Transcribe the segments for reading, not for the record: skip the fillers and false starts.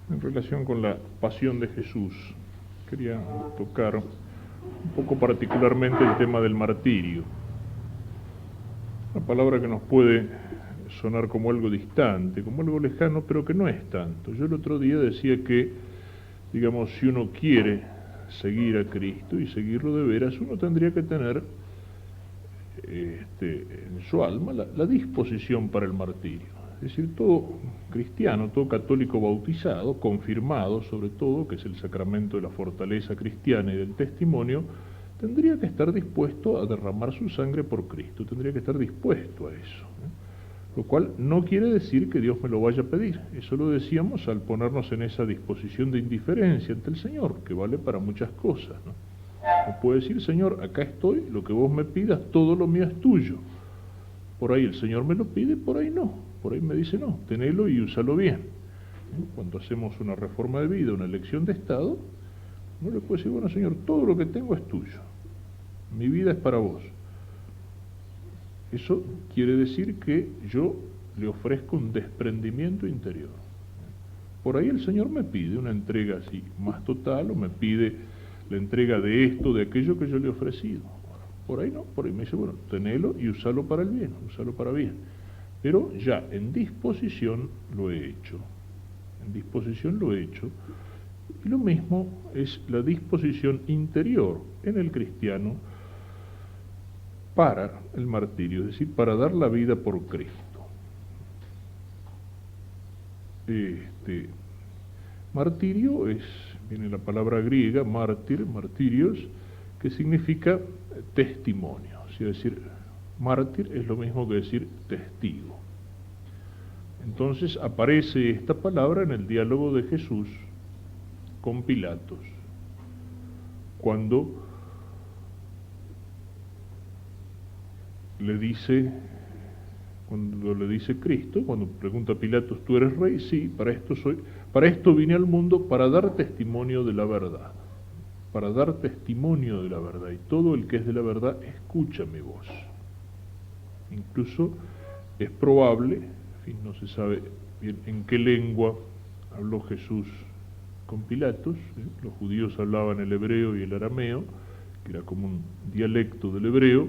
en relación con la pasión de Jesús. Quería tocar un poco particularmente el tema del martirio. Una palabra que nos puede sonar como algo distante, como algo lejano, pero que no es tanto. Yo el otro día decía que, digamos, si uno quiere seguir a Cristo y seguirlo de veras, uno tendría que tener en su alma la disposición para el martirio. Es decir, todo cristiano, todo católico bautizado, confirmado sobre todo, que es el sacramento de la fortaleza cristiana y del testimonio, tendría que estar dispuesto a derramar su sangre por Cristo, tendría que estar dispuesto a eso. Lo cual no quiere decir que Dios me lo vaya a pedir. Eso lo decíamos al ponernos en esa disposición de indiferencia ante el Señor, que vale para muchas cosas, ¿no? O puede decir, Señor, acá estoy, lo que vos me pidas, todo lo mío es tuyo. Por ahí el Señor me lo pide, por ahí no. Por ahí me dice, no, tenelo y úsalo bien. Cuando hacemos una reforma de vida, una elección de Estado, uno le puede decir, bueno, Señor, todo lo que tengo es tuyo. Mi vida es para vos. Eso quiere decir que yo le ofrezco un desprendimiento interior. Por ahí el Señor me pide una entrega así más total, o me pide la entrega de esto, de aquello que yo le he ofrecido. Por ahí no, por ahí me dice, bueno, tenelo y usalo para el bien, usalo para bien. Pero ya en disposición lo he hecho. En disposición lo he hecho. Y lo mismo es la disposición interior en el cristiano para el martirio, es decir, para dar la vida por Cristo. Martirio viene la palabra griega, mártir, martirios, que significa testimonio. Es decir, mártir es lo mismo que decir testigo. Entonces aparece esta palabra en el diálogo de Jesús con Pilatos, cuando le dice Cristo, cuando pregunta a Pilatos, ¿tú eres rey? Sí, para esto vine al mundo, para dar testimonio de la verdad, para dar testimonio de la verdad, y todo el que es de la verdad escucha mi voz. Incluso es probable, en fin, no se sabe bien en qué lengua habló Jesús con Pilatos. Los judíos hablaban el hebreo y el arameo, que era como un dialecto del hebreo.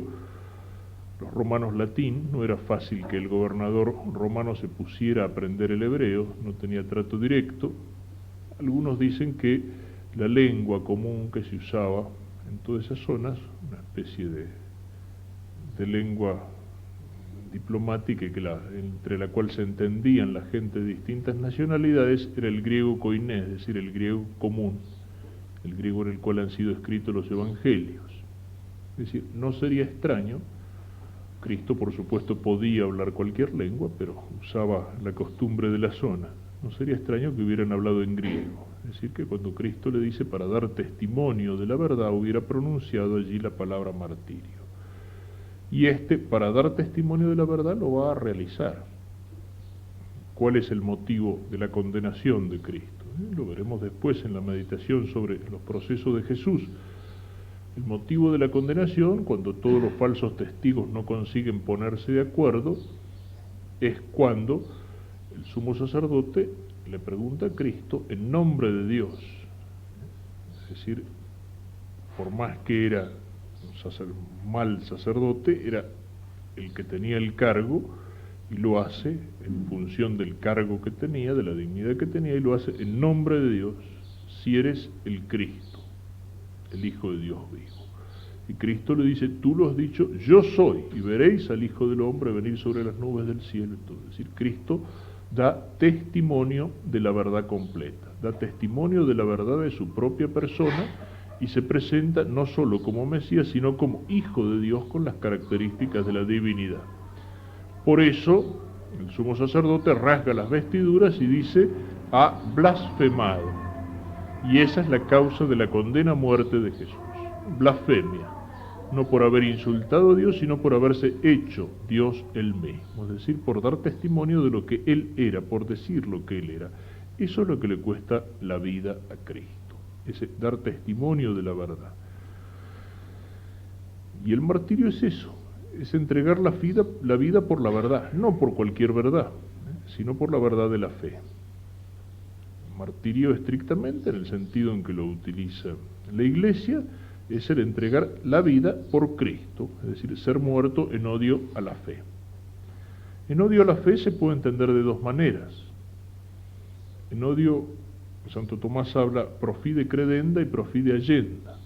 Los romanos latín, no era fácil que el gobernador romano se pusiera a aprender el hebreo, no tenía trato directo. Algunos dicen que la lengua común que se usaba en todas esas zonas, una especie de lengua diplomática entre la cual se entendían la gente de distintas nacionalidades, era el griego koiné, es decir, el griego común, el griego en el cual han sido escritos los evangelios. Es decir, no sería extraño. Cristo, por supuesto, podía hablar cualquier lengua, pero usaba la costumbre de la zona. No sería extraño que hubieran hablado en griego. Es decir, que cuando Cristo le dice para dar testimonio de la verdad, hubiera pronunciado allí la palabra martirio. Y para dar testimonio de la verdad, lo va a realizar. ¿Cuál es el motivo de la condenación de Cristo? Lo veremos después en la meditación sobre los procesos de Jesús. El motivo de la condenación, cuando todos los falsos testigos no consiguen ponerse de acuerdo, es cuando el sumo sacerdote le pregunta a Cristo en nombre de Dios. Es decir, por más que era un mal sacerdote, era el que tenía el cargo, y lo hace en función del cargo que tenía, de la dignidad que tenía, y lo hace en nombre de Dios, si eres el Cristo, el Hijo de Dios vivo. Y Cristo le dice, tú lo has dicho, yo soy, y veréis al Hijo del Hombre venir sobre las nubes del cielo. Es decir, Cristo da testimonio de la verdad completa, da testimonio de la verdad de su propia persona, y se presenta no solo como Mesías, sino como Hijo de Dios con las características de la divinidad. Por eso, el sumo sacerdote rasga las vestiduras y dice, ha blasfemado. Y esa es la causa de la condena a muerte de Jesús. Blasfemia. No por haber insultado a Dios, sino por haberse hecho Dios él mismo. Es decir, por dar testimonio de lo que él era, por decir lo que él era. Eso es lo que le cuesta la vida a Cristo. Es dar testimonio de la verdad. Y el martirio es eso. Es entregar la vida por la verdad. No por cualquier verdad, sino por la verdad de la fe. martirio estrictamente, en el sentido en que lo utiliza la Iglesia, es el entregar la vida por Cristo, es decir, ser muerto en odio a la fe. En odio a la fe se puede entender de dos maneras. En odio, Santo Tomás habla pro fide credenda y pro fide agenda,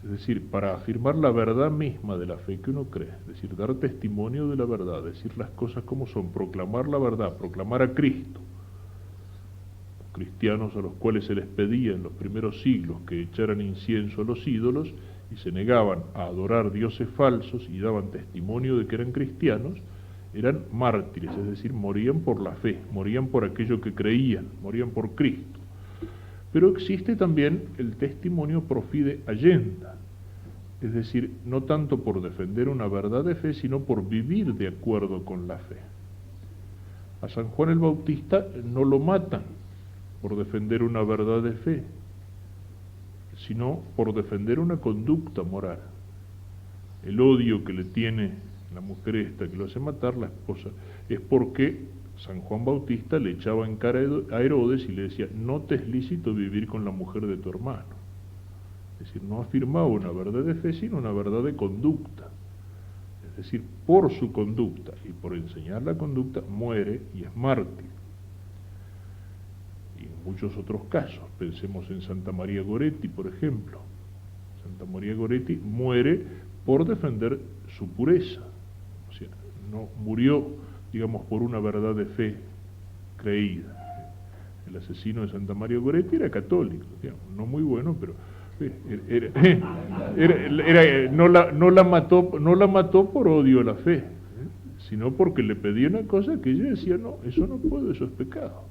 es decir, para afirmar la verdad misma de la fe que uno cree, es decir, dar testimonio de la verdad, decir las cosas como son, proclamar la verdad, proclamar a Cristo. Cristianos a los cuales se les pedía en los primeros siglos que echaran incienso a los ídolos y se negaban a adorar dioses falsos y daban testimonio de que eran cristianos, eran mártires, es decir, morían por la fe, morían por aquello que creían, morían por Cristo. Pero existe también el testimonio pro fide agenda, es decir, no tanto por defender una verdad de fe, sino por vivir de acuerdo con la fe. A San Juan el Bautista no lo matan por defender una verdad de fe, sino por defender una conducta moral. El odio que le tiene la mujer esta que lo hace matar, la esposa, es porque San Juan Bautista le echaba en cara a Herodes y le decía, no te es lícito vivir con la mujer de tu hermano. Es decir, no afirmaba una verdad de fe, sino una verdad de conducta. Es decir, por su conducta y por enseñar la conducta, muere y es mártir. Y en muchos otros casos, pensemos en Santa María Goretti, por ejemplo. Santa María Goretti muere por defender su pureza. O sea, no murió, digamos, por una verdad de fe creída. El asesino de Santa María Goretti era católico, digamos, no muy bueno, pero no la mató por odio a la fe, sino porque le pedía una cosa que ella decía, no, eso no puedo, eso es pecado.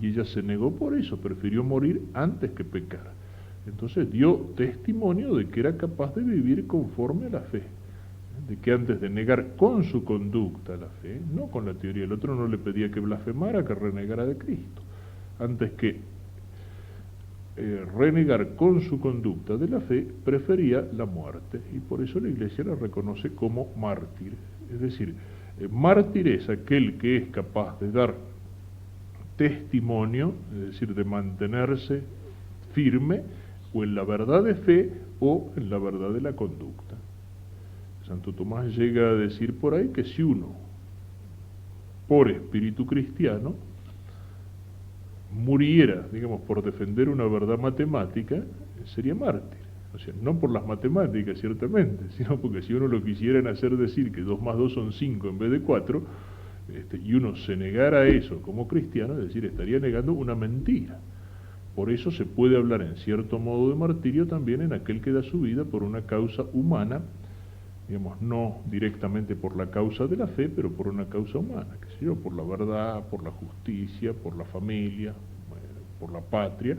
Y ella se negó por eso, prefirió morir antes que pecar. Entonces dio testimonio de que era capaz de vivir conforme a la fe, de que antes de negar con su conducta la fe, no con la teoría, el otro no le pedía que blasfemara, que renegara de Cristo, antes que renegar con su conducta de la fe, prefería la muerte, y por eso la Iglesia la reconoce como mártir. Es decir, mártir es aquel que es capaz de dar testimonio, es decir, de mantenerse firme o en la verdad de fe o en la verdad de la conducta. Santo Tomás llega a decir por ahí que si uno, por espíritu cristiano, muriera, digamos, por defender una verdad matemática, sería mártir. O sea, no por las matemáticas, ciertamente, sino porque si uno lo quisieran hacer decir que 2 más 2 son 5 en vez de 4, y uno se negara a eso como cristiano, es decir, estaría negando una mentira. Por eso se puede hablar en cierto modo de martirio también en aquel que da su vida por una causa humana, digamos, no directamente por la causa de la fe, pero por una causa humana, qué sé yo, por la verdad, por la justicia, por la familia, por la patria,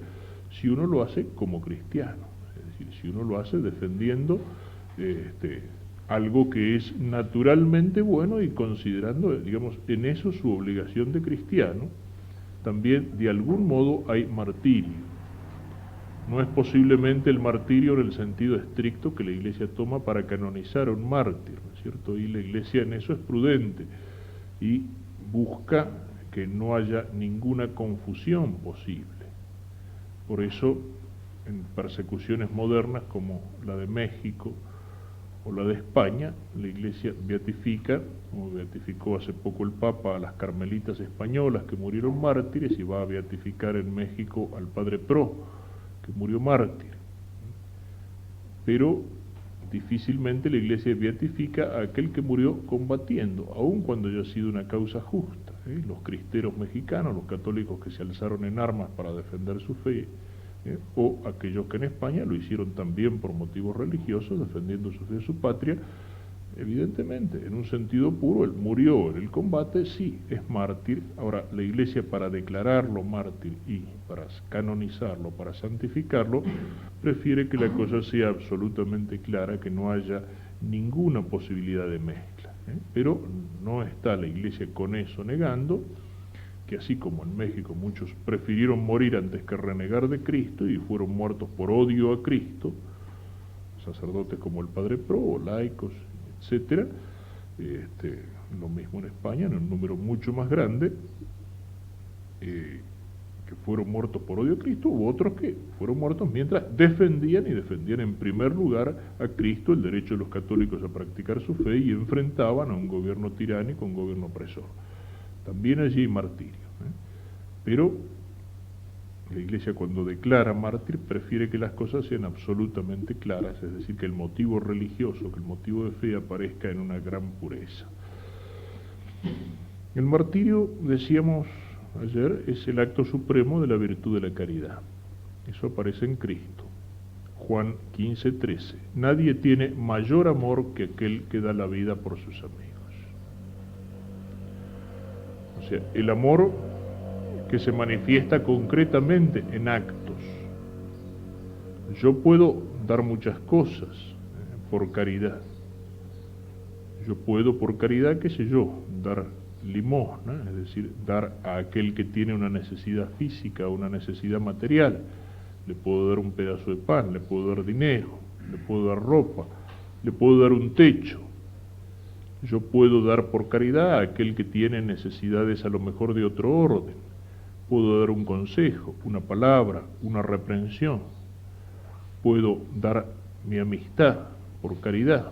si uno lo hace como cristiano, es decir, si uno lo hace defendiendo algo que es naturalmente bueno y considerando, digamos, en eso su obligación de cristiano, también de algún modo hay martirio. No es posiblemente el martirio en el sentido estricto que la Iglesia toma para canonizar a un mártir, ¿no es cierto? Y la Iglesia en eso es prudente y busca que no haya ninguna confusión posible. Por eso, en persecuciones modernas como la de México o la de España, la Iglesia beatifica, como beatificó hace poco el Papa, a las carmelitas españolas que murieron mártires, y va a beatificar en México al Padre Pro, que murió mártir. Pero difícilmente la Iglesia beatifica a aquel que murió combatiendo, aun cuando haya sido una causa justa. Los cristeros mexicanos, los católicos que se alzaron en armas para defender su fe, o aquellos que en España lo hicieron también por motivos religiosos, defendiendo su fe, su patria. Evidentemente, en un sentido puro, él murió en el combate, sí, es mártir. Ahora, la Iglesia, para declararlo mártir y para canonizarlo, para santificarlo, prefiere que la cosa sea absolutamente clara, que no haya ninguna posibilidad de mezcla. Pero no está la Iglesia con eso negando que así como en México muchos prefirieron morir antes que renegar de Cristo y fueron muertos por odio a Cristo, sacerdotes como el Padre Pro, laicos, etcétera, lo mismo en España, en un número mucho más grande, que fueron muertos por odio a Cristo, hubo otros que fueron muertos mientras defendían en primer lugar a Cristo, el derecho de los católicos a practicar su fe, y enfrentaban a un gobierno tiránico, un gobierno opresor. También allí hay martirio, pero la Iglesia, cuando declara mártir, prefiere que las cosas sean absolutamente claras, es decir, que el motivo religioso, que el motivo de fe aparezca en una gran pureza. El martirio, decíamos ayer, es el acto supremo de la virtud de la caridad. Eso aparece en Cristo. Juan 15:13. Nadie tiene mayor amor que aquel que da la vida por sus amigos. O sea, el amor que se manifiesta concretamente en actos. Yo puedo dar muchas cosas por caridad. Yo puedo por caridad, qué sé yo, dar limosna, es decir, dar a aquel que tiene una necesidad física, una necesidad material. Le puedo dar un pedazo de pan, le puedo dar dinero, le puedo dar ropa, le puedo dar un techo. Yo puedo dar por caridad a aquel que tiene necesidades a lo mejor de otro orden. Puedo dar un consejo, una palabra, una reprensión. Puedo dar mi amistad por caridad.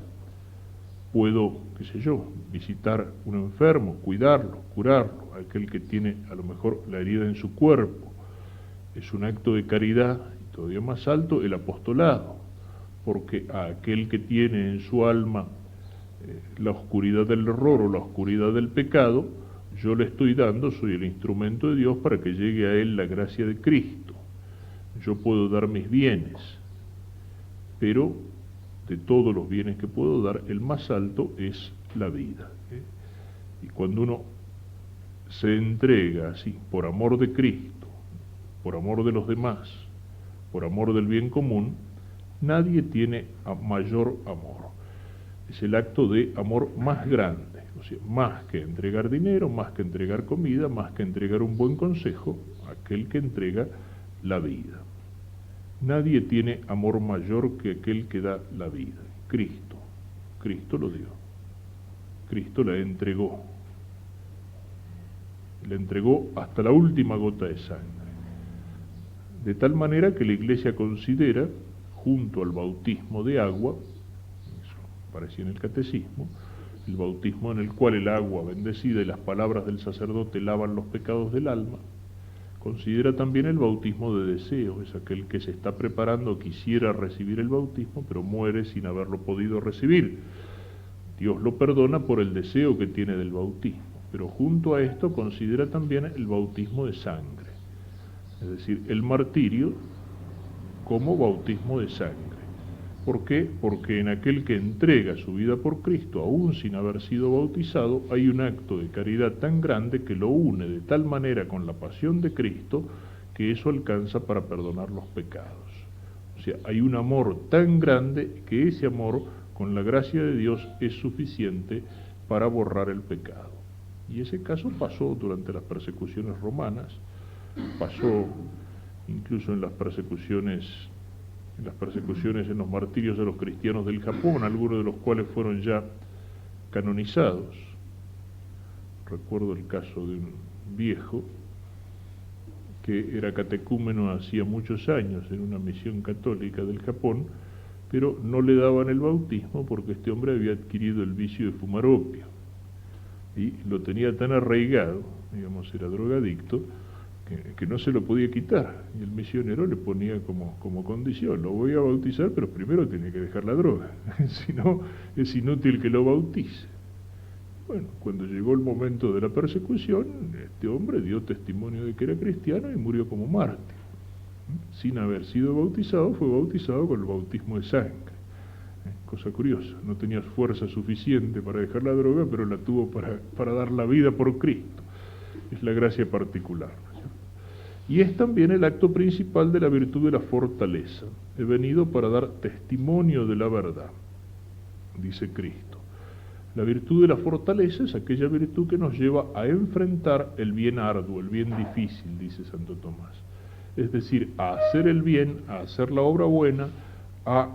Puedo, qué sé yo, visitar un enfermo, cuidarlo, curarlo, aquel que tiene a lo mejor la herida en su cuerpo. Es un acto de caridad, y todavía más alto, el apostolado, porque a aquel que tiene en su alma la oscuridad del error o la oscuridad del pecado, yo le estoy dando, soy el instrumento de Dios para que llegue a él la gracia de Cristo. Yo puedo dar mis bienes, pero de todos los bienes que puedo dar, el más alto es la vida. Y cuando uno se entrega así, por amor de Cristo, por amor de los demás, por amor del bien común, nadie tiene mayor amor. Es el acto de amor más grande, o sea, más que entregar dinero, más que entregar comida, más que entregar un buen consejo, aquel que entrega la vida. Nadie tiene amor mayor que aquel que da la vida. Cristo. Cristo lo dio. Cristo la entregó. La entregó hasta la última gota de sangre. De tal manera que la Iglesia considera, junto al bautismo de agua, eso aparecía en el Catecismo, el bautismo en el cual el agua bendecida y las palabras del sacerdote lavan los pecados del alma, considera también el bautismo de deseo, es aquel que se está preparando, quisiera recibir el bautismo, pero muere sin haberlo podido recibir. Dios lo perdona por el deseo que tiene del bautismo, pero junto a esto considera también el bautismo de sangre, es decir, el martirio como bautismo de sangre. ¿Por qué? Porque en aquel que entrega su vida por Cristo, aún sin haber sido bautizado, hay un acto de caridad tan grande que lo une de tal manera con la pasión de Cristo que eso alcanza para perdonar los pecados. O sea, hay un amor tan grande que ese amor, con la gracia de Dios, es suficiente para borrar el pecado. Y ese caso pasó durante las persecuciones romanas, pasó incluso en las persecuciones en los martirios de los cristianos del Japón, algunos de los cuales fueron ya canonizados. Recuerdo el caso de un viejo que era catecúmeno hacía muchos años en una misión católica del Japón, pero no le daban el bautismo porque este hombre había adquirido el vicio de fumar opio y lo tenía tan arraigado, digamos, era drogadicto, que no se lo podía quitar, y el misionero le ponía como condición: lo voy a bautizar, pero primero tiene que dejar la droga, si no es inútil que lo bautice. Bueno, cuando llegó el momento de la persecución, este hombre dio testimonio de que era cristiano y murió como mártir. Sin haber sido bautizado, fue bautizado con el bautismo de sangre. Cosa curiosa, no tenía fuerza suficiente para dejar la droga, pero la tuvo para dar la vida por Cristo. Es la gracia particular. Y es también el acto principal de la virtud de la fortaleza. He venido para dar testimonio de la verdad, dice Cristo. La virtud de la fortaleza es aquella virtud que nos lleva a enfrentar el bien arduo, el bien difícil, dice Santo Tomás. Es decir, a hacer el bien, a hacer la obra buena, a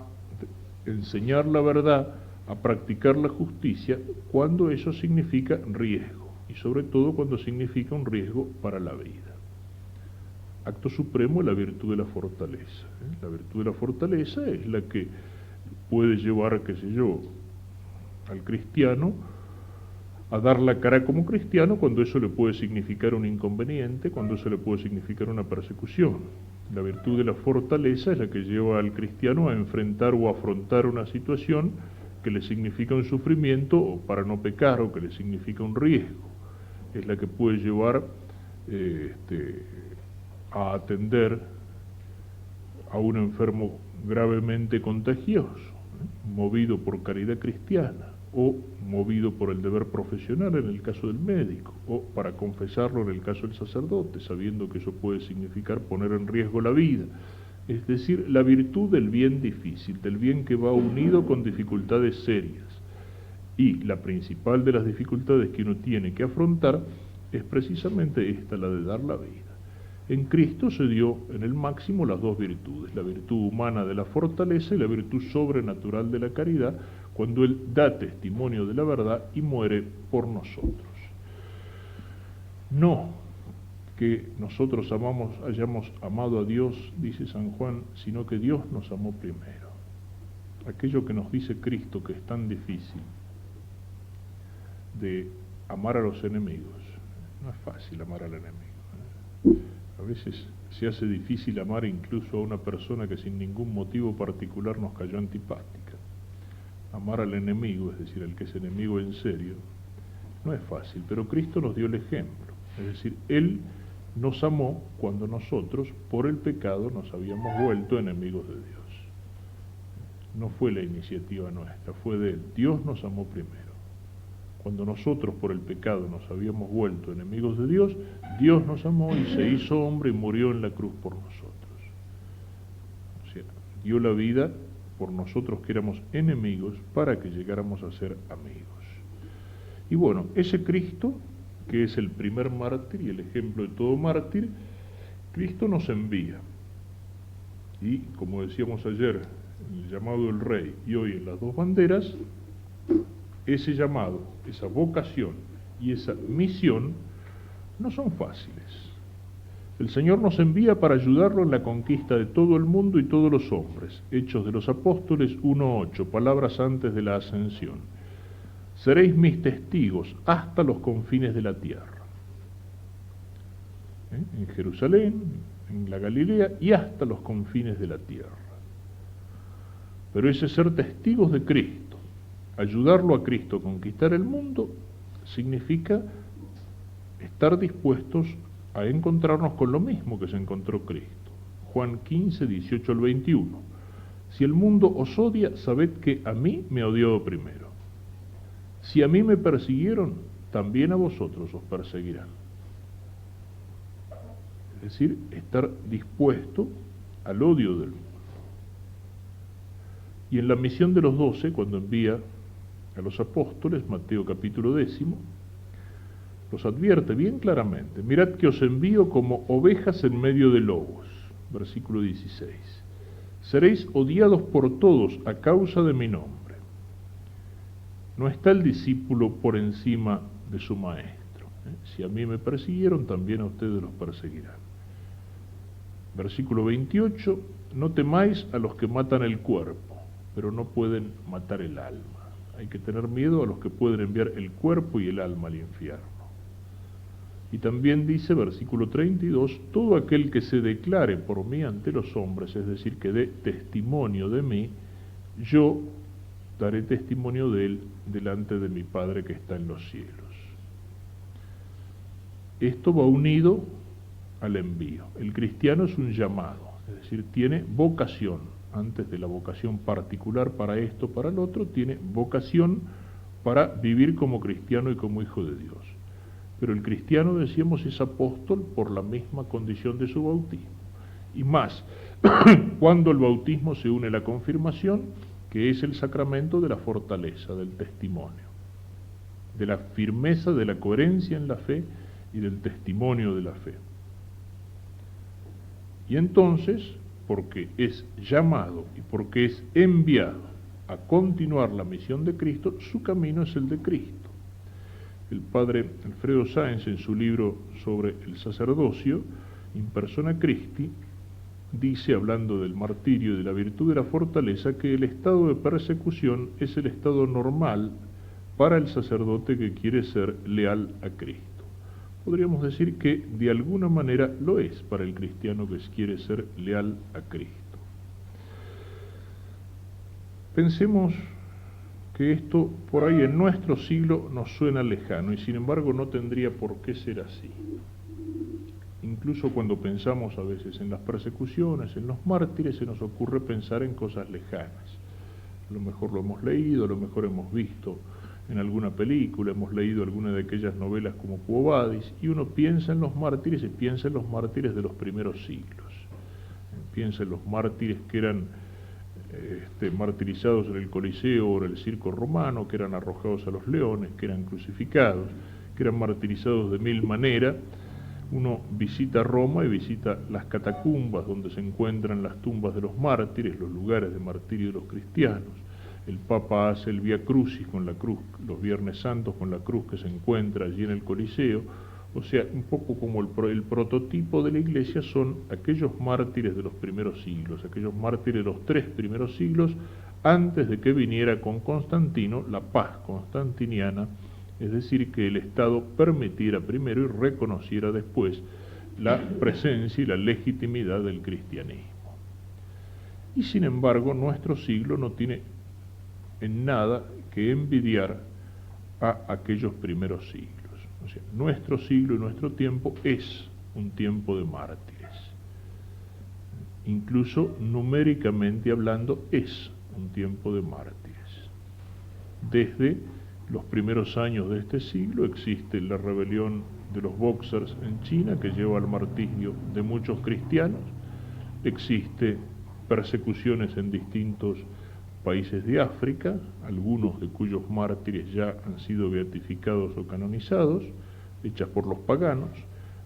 enseñar la verdad, a practicar la justicia, cuando eso significa riesgo, y sobre todo cuando significa un riesgo para la vida. acto supremo es la virtud de la fortaleza. La virtud de la fortaleza es la que puede llevar, qué sé yo, al cristiano a dar la cara como cristiano cuando eso le puede significar un inconveniente, cuando eso le puede significar una persecución. La virtud de la fortaleza es la que lleva al cristiano a enfrentar o afrontar una situación que le significa un sufrimiento o para no pecar, o que le significa un riesgo. Es la que puede llevar a atender a un enfermo gravemente contagioso, movido por caridad cristiana, o movido por el deber profesional en el caso del médico, o para confesarlo en el caso del sacerdote, sabiendo que eso puede significar poner en riesgo la vida. Es decir, la virtud del bien difícil, del bien que va unido con dificultades serias. Y la principal de las dificultades que uno tiene que afrontar es precisamente esta, la de dar la vida. En Cristo se dio en el máximo las dos virtudes, la virtud humana de la fortaleza y la virtud sobrenatural de la caridad, cuando Él da testimonio de la verdad y muere por nosotros. No que nosotros hayamos amado a Dios, dice San Juan, sino que Dios nos amó primero. Aquello que nos dice Cristo que es tan difícil, de amar a los enemigos. No es fácil amar al enemigo. A veces se hace difícil amar incluso a una persona que sin ningún motivo particular nos cayó antipática. Amar al enemigo, es decir, al que es enemigo en serio, no es fácil, pero Cristo nos dio el ejemplo. Es decir, Él nos amó cuando nosotros, por el pecado, nos habíamos vuelto enemigos de Dios. No fue la iniciativa nuestra, fue de Él. Dios nos amó primero. Cuando nosotros, por el pecado, nos habíamos vuelto enemigos de Dios, Dios nos amó y se hizo hombre y murió en la cruz por nosotros. O sea, dio la vida por nosotros que éramos enemigos para que llegáramos a ser amigos. Y bueno, ese Cristo, que es el primer mártir y el ejemplo de todo mártir, Cristo nos envía. Y como decíamos ayer, en el llamado del Rey y hoy en las dos banderas, ese llamado, esa vocación y esa misión no son fáciles. El Señor nos envía para ayudarlo en la conquista de todo el mundo y todos los hombres. Hechos de los Apóstoles 1:8, palabras antes de la ascensión. Seréis mis testigos hasta los confines de la tierra. En Jerusalén, en la Galilea y hasta los confines de la tierra. Pero ese ser testigos de Cristo, ayudarlo a Cristo a conquistar el mundo, significa estar dispuestos a encontrarnos con lo mismo que se encontró Cristo. Juan 15, 18 al 21. Si el mundo os odia, sabed que a mí me odió primero. Si a mí me persiguieron, también a vosotros os perseguirán. Es decir, estar dispuesto al odio del mundo. Y en la misión de los 12, cuando envía a los apóstoles, Mateo capítulo 10, los advierte bien claramente: mirad que os envío como ovejas en medio de lobos. Versículo 16. Seréis odiados por todos a causa de mi nombre. No está el discípulo por encima de su maestro. Si a mí me persiguieron, también a ustedes los perseguirán. Versículo 28. No temáis a los que matan el cuerpo, pero no pueden matar el alma. Hay que tener miedo a los que pueden enviar el cuerpo y el alma al infierno. Y también dice, versículo 32, todo aquel que se declare por mí ante los hombres, es decir, que dé testimonio de mí, yo daré testimonio de él delante de mi Padre que está en los cielos. Esto va unido al envío. El cristiano es un llamado, es decir, tiene vocación. Antes de la vocación particular para esto, para el otro, tiene vocación para vivir como cristiano y como hijo de Dios. Pero el cristiano, decíamos, es apóstol por la misma condición de su bautismo. Y más, cuando el bautismo se une a la confirmación, que es el sacramento de la fortaleza, del testimonio, de la firmeza, de la coherencia en la fe y del testimonio de la fe. Y entonces, porque es llamado y porque es enviado a continuar la misión de Cristo, su camino es el de Cristo. El padre Alfredo Sáenz, en su libro sobre el sacerdocio, in persona Christi, dice, hablando del martirio y de la virtud de la fortaleza, que el estado de persecución es el estado normal para el sacerdote que quiere ser leal a Cristo. Podríamos decir que de alguna manera lo es para el cristiano que quiere ser leal a Cristo. Pensemos que esto por ahí en nuestro siglo nos suena lejano y sin embargo no tendría por qué ser así. Incluso cuando pensamos a veces en las persecuciones, en los mártires, se nos ocurre pensar en cosas lejanas. A lo mejor lo hemos leído, a lo mejor hemos visto en alguna película, hemos leído alguna de aquellas novelas como Quo Vadis, y uno piensa en los mártires y piensa en los mártires de los primeros siglos. Piensa en los mártires que eran martirizados en el Coliseo o en el circo romano, que eran arrojados a los leones, que eran crucificados, que eran martirizados de mil maneras. Uno visita Roma y visita las catacumbas donde se encuentran las tumbas de los mártires, los lugares de martirio de los cristianos. El Papa hace el Vía Crucis con la cruz, los Viernes Santos con la cruz que se encuentra allí en el Coliseo. O sea, un poco como el prototipo de la Iglesia son aquellos mártires de los primeros siglos, aquellos mártires de los 3 primeros siglos, antes de que viniera con Constantino la paz constantiniana, es decir, que el Estado permitiera primero y reconociera después la presencia y la legitimidad del cristianismo. Y sin embargo, nuestro siglo no tiene en nada que envidiar a aquellos primeros siglos. O sea, nuestro siglo y nuestro tiempo es un tiempo de mártires. Incluso numéricamente hablando, es un tiempo de mártires. Desde los primeros años de este siglo existe la rebelión de los Bóxers en China, que lleva al martirio de muchos cristianos. Existe persecuciones en distintos países de África, algunos de cuyos mártires ya han sido beatificados o canonizados, hechas por los paganos.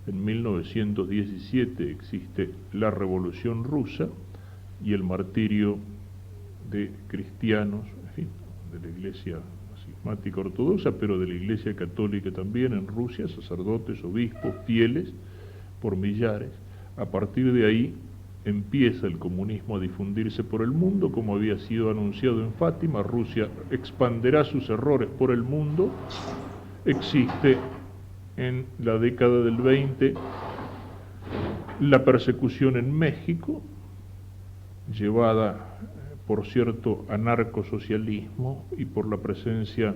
En 1917 existe la Revolución Rusa y el martirio de cristianos, en fin, de la Iglesia cismática ortodoxa, pero de la Iglesia católica también en Rusia, sacerdotes, obispos, fieles, por millares. A partir de ahí empieza el comunismo a difundirse por el mundo, como había sido anunciado en Fátima. Rusia expanderá sus errores por el mundo. Existe en la década del 20 la persecución en México, llevada por cierto anarcosocialismo y por la presencia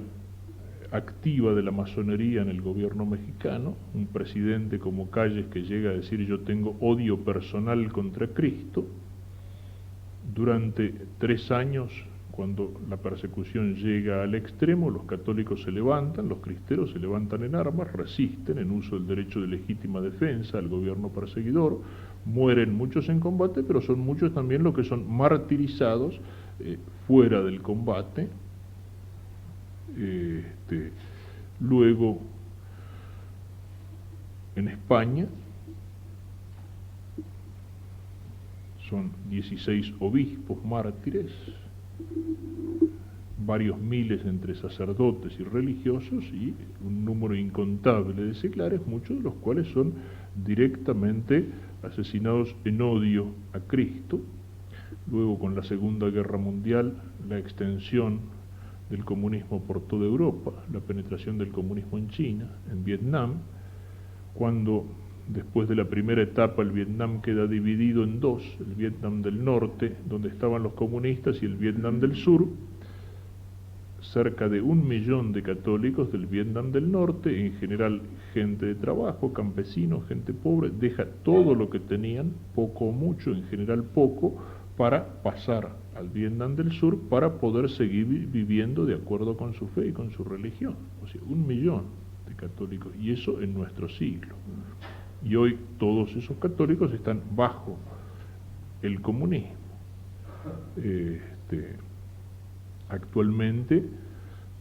activa de la masonería en el gobierno mexicano, un presidente como Calles que llega a decir yo tengo odio personal contra Cristo. Durante 3 años, cuando la persecución llega al extremo, los católicos se levantan, los cristeros se levantan en armas, resisten en uso del derecho de legítima defensa al gobierno perseguidor, mueren muchos en combate, pero son muchos también los que son martirizados fuera del combate. Luego en España son 16 obispos mártires, varios miles entre sacerdotes y religiosos y un número incontable de seglares, muchos de los cuales son directamente asesinados en odio a Cristo. Luego, con la Segunda Guerra Mundial, la extensión del comunismo por toda Europa, la penetración del comunismo en China, en Vietnam, cuando después de la primera etapa el Vietnam queda dividido en 2, el Vietnam del norte, donde estaban los comunistas, y el Vietnam del sur. Cerca de 1 millón de católicos del Vietnam del norte, en general gente de trabajo, campesinos, gente pobre, deja todo lo que tenían, poco o mucho, en general poco, para pasar al Vietnam del sur para poder seguir viviendo de acuerdo con su fe y con su religión. O sea, 1 millón de católicos, y eso en nuestro siglo. Y hoy todos esos católicos están bajo el comunismo. Actualmente,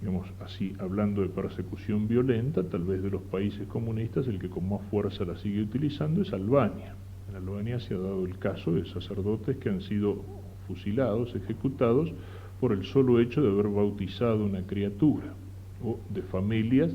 digamos así, hablando de persecución violenta, tal vez de los países comunistas, el que con más fuerza la sigue utilizando es Albania. En Albania se ha dado el caso de sacerdotes que han sido fusilados, ejecutados, por el solo hecho de haber bautizado una criatura, o de familias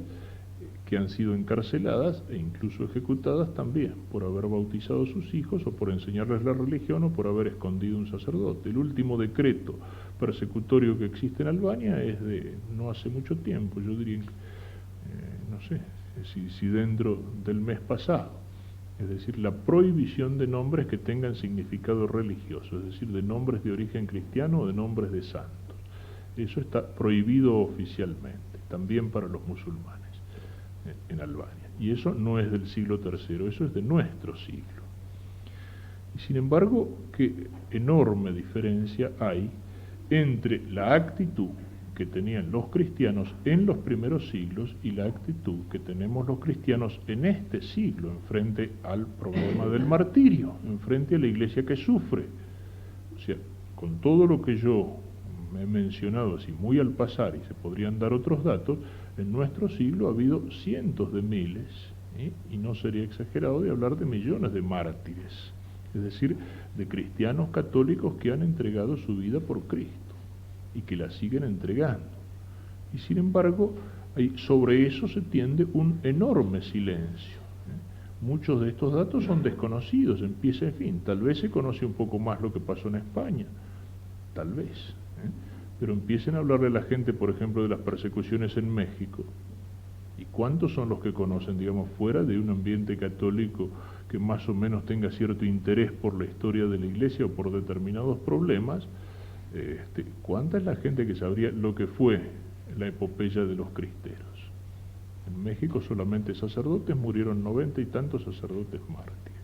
que han sido encarceladas e incluso ejecutadas también por haber bautizado a sus hijos o por enseñarles la religión o por haber escondido un sacerdote. El último decreto persecutorio que existe en Albania es de no hace mucho tiempo, yo diría, no sé, si dentro del mes pasado. Es decir, la prohibición de nombres que tengan significado religioso, es decir, de nombres de origen cristiano o de nombres de santos. Eso está prohibido oficialmente, también para los musulmanes en Albania. Y eso no es del siglo III, eso es de nuestro siglo. Y sin embargo, qué enorme diferencia hay entre la actitud que tenían los cristianos en los primeros siglos y la actitud que tenemos los cristianos en este siglo, en frente al problema del martirio, en frente a la iglesia que sufre. O sea, con todo lo que yo me he mencionado así muy al pasar, y se podrían dar otros datos, en nuestro siglo ha habido cientos de miles, y no sería exagerado de hablar de millones de mártires, es decir, de cristianos católicos que han entregado su vida por Cristo y que la siguen entregando. Y sin embargo, sobre eso se tiende un enorme silencio. Muchos de estos datos son desconocidos, en pie y fin. Tal vez se conoce un poco más lo que pasó en España, tal vez. Pero empiecen a hablarle a la gente, por ejemplo, de las persecuciones en México. ¿Y cuántos son los que conocen, digamos, fuera de un ambiente católico que más o menos tenga cierto interés por la historia de la Iglesia o por determinados problemas? ¿Cuánta es la gente que sabría lo que fue la epopeya de los cristeros? En México solamente sacerdotes, murieron 90 y tantos sacerdotes mártires.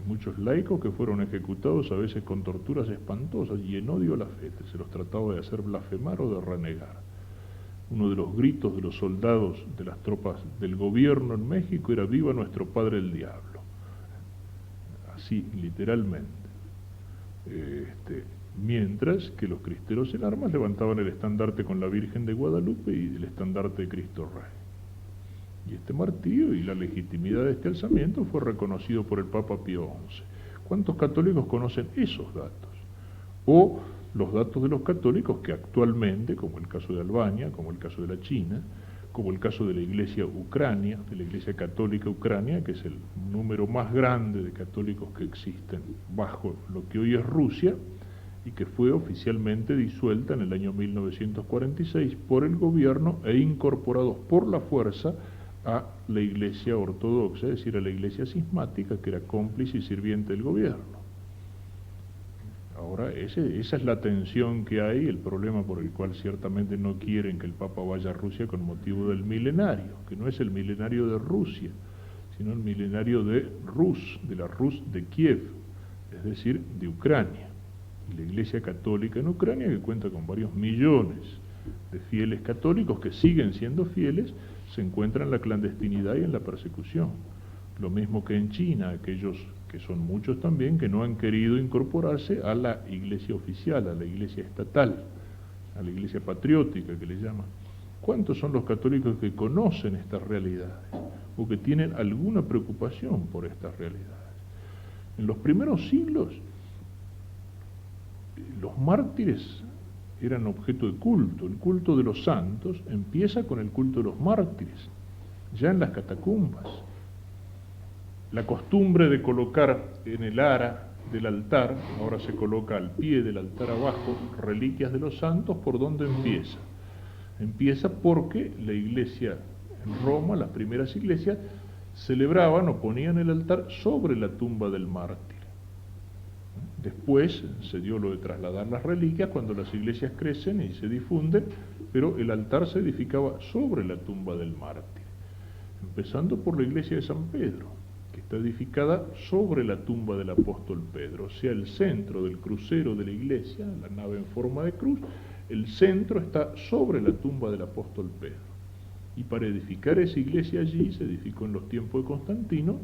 Muchos laicos que fueron ejecutados a veces con torturas espantosas y en odio a la fe, se los trataba de hacer blasfemar o de renegar. Uno de los gritos de los soldados de las tropas del gobierno en México era "Viva nuestro padre el diablo", así literalmente. Mientras que los cristeros en armas levantaban el estandarte con la Virgen de Guadalupe y el estandarte de Cristo Rey. Y este martirio y la legitimidad de este alzamiento fue reconocido por el Papa Pío XI. ¿Cuántos católicos conocen esos datos? O los datos de los católicos que actualmente, como el caso de Albania, como el caso de la China, como el caso de la Iglesia Ucrania, de la Iglesia Católica Ucrania, que es el número más grande de católicos que existen bajo lo que hoy es Rusia, y que fue oficialmente disuelta en el año 1946 por el gobierno e incorporados por la fuerza a la Iglesia Ortodoxa, es decir, a la Iglesia cismática, que era cómplice y sirviente del gobierno. Ahora, esa es la tensión que hay, el problema por el cual ciertamente no quieren que el Papa vaya a Rusia con motivo del milenario, que no es el milenario de Rusia, sino el milenario de Rus, de la Rus de Kiev, es decir, de Ucrania. Y la Iglesia Católica en Ucrania, que cuenta con varios millones de fieles católicos que siguen siendo fieles, se encuentra en la clandestinidad y en la persecución. Lo mismo que en China, aquellos que son muchos también, que no han querido incorporarse a la iglesia oficial, a la iglesia estatal, a la iglesia patriótica que le llaman. ¿Cuántos son los católicos que conocen estas realidades o que tienen alguna preocupación por estas realidades? En los primeros siglos, los mártires eran objeto de culto. El culto de los santos empieza con el culto de los mártires, ya en las catacumbas. La costumbre de colocar en el ara del altar, ahora se coloca al pie del altar abajo, reliquias de los santos, ¿por dónde empieza? Empieza porque la iglesia en Roma, las primeras iglesias, celebraban o ponían el altar sobre la tumba del mártir. Después se dio lo de trasladar las reliquias cuando las iglesias crecen y se difunden, pero el altar se edificaba sobre la tumba del mártir, empezando por la iglesia de San Pedro, que está edificada sobre la tumba del apóstol Pedro, o sea, el centro del crucero de la iglesia, la nave en forma de cruz, el centro está sobre la tumba del apóstol Pedro. Y para edificar esa iglesia allí, se edificó en los tiempos de Constantino,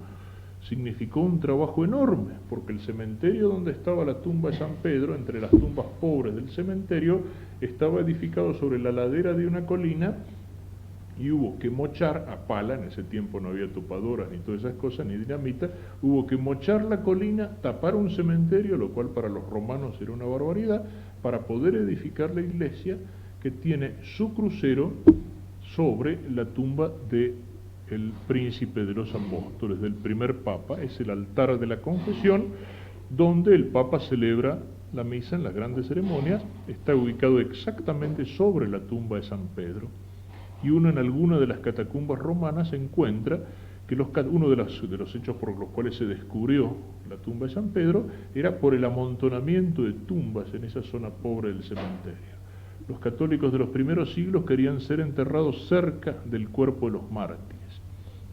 significó un trabajo enorme, porque el cementerio donde estaba la tumba de San Pedro, entre las tumbas pobres del cementerio, estaba edificado sobre la ladera de una colina y hubo que mochar a pala, en ese tiempo no había topadoras ni todas esas cosas, ni dinamita, hubo que mochar la colina, tapar un cementerio, lo cual para los romanos era una barbaridad, para poder edificar la iglesia que tiene su crucero sobre la tumba de el príncipe de los apóstoles, del primer papa. Es el altar de la confesión, donde el papa celebra la misa en las grandes ceremonias. Está ubicado exactamente sobre la tumba de San Pedro, y uno en alguna de las catacumbas romanas encuentra que uno de los hechos por los cuales se descubrió la tumba de San Pedro era por el amontonamiento de tumbas en esa zona pobre del cementerio. Los católicos de los primeros siglos querían ser enterrados cerca del cuerpo de los mártires.